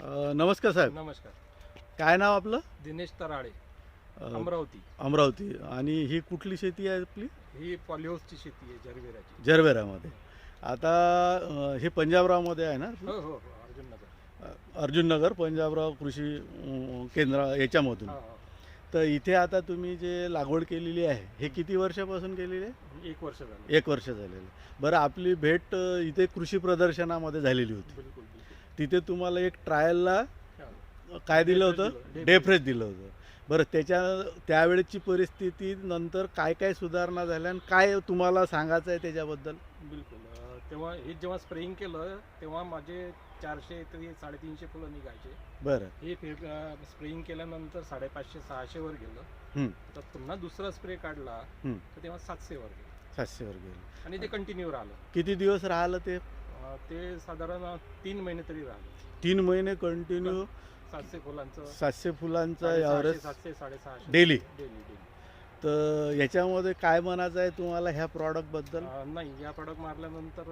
नमस्कार साहेब. नमस्कार. काय नाव आपलं? दिनेश तराळे, अ, अमरावती. अमरावती. आणि ही कुठली शेती आहे आपली? ही पॉलिहाऊसची शेती आहे जरबेराची. जरबेरामध्ये. आता हे पंजाबरावमध्ये आहे ना? हो हो हो, अर्जुन नगर. अर्जुननगर पंजाबराव कृषी केंद्र याच्यामधून. हा हा. तर इथे आता तुम्ही जे लागवड केलेली आहे हे किती वर्षापासून केलेली आहे? 1 वर्ष झालं. 1 वर्ष झालेलं. बरं, आपली भेट इथे कृषी प्रदर्शनामध्ये झालेली होती. बिलकुल बिलकुल. तिथे तुम्हाला एक ट्रायलला हा. काय दिलं Day होतं? fresh दिलं. डे फ्रेश दिलं होतं. बरं, त्यावेळेची परिस्थिती नंतर काय काय सुधारणा झाल्या आणि काय तुम्हाला सांगायचं आहे त्याच्याबद्दल? बिलकुल. तेव्हा हे जेव्हा स्प्रेइंग केलं तेव्हा माझे 400 ते 350 फुलं निघायचे. बरं. हे स्प्रेइंग केल्यानंतर 550-600 वर गेलं. हं. तर पुन्हा दुसरा स्प्रे काढला हं. तर तेव्हा 700 वर गेलं 700 वर गेलं. आणि ते कंटिन्यू राहिलं. किती दिवस राहिलं ते? ते साधारण 3 महिने तरी राहिलं. 3 महिने कंटिन्यू 700 फुलांचं 700 फुलांचा 650, यावरेज 700, 650 डेली. डेली. तर याच्यामध्ये काय म्हणायचं आहे तुम्हाला ह्या प्रॉडक्टबद्दल? नाही, या प्रॉडक्ट मारल्यानंतर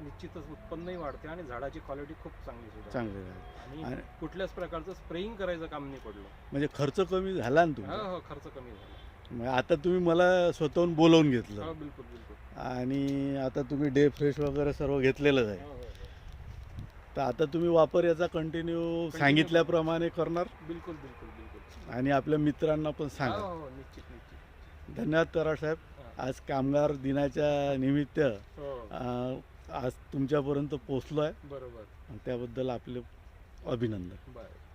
निश्चितच उत्पन्नही वाढते आणि झाडाची क्वालिटी खूप चांगली सुधारते. चांगले आहे. आणि कुठल्याच प्रकारचं स्प्रेइंग करायचं काम नाही पडलं. म्हणजे खर्च कमी झाला ना हो तुमचा? हो, खर्च कमी झाला. मग आता तुम्ही मला स्वतःहून बोलवून हो, घेतलं बिलकुल बिलकुल. आणि आता तुम्ही डे फ्रेश वगैरे सर्व घेतलेलंच हो आहे. हो हो. तर आता तुम्ही वापर याचा कंटिन्यू सांगितल्याप्रमाणे करणार बिलकुल बिलकुल बिलकुल. आणि आपल्या मित्रांना पण हो सांगा. हो, निश्चित निश्चित. धन्यवाद तराळ साहेब. हा. आज कामगार दिनाच्या निमित्त हो, आज तुमच्यापर्यंत पोचलो आहे. बरोबर. त्याबद्दल आपले अभिनंदन. बरं.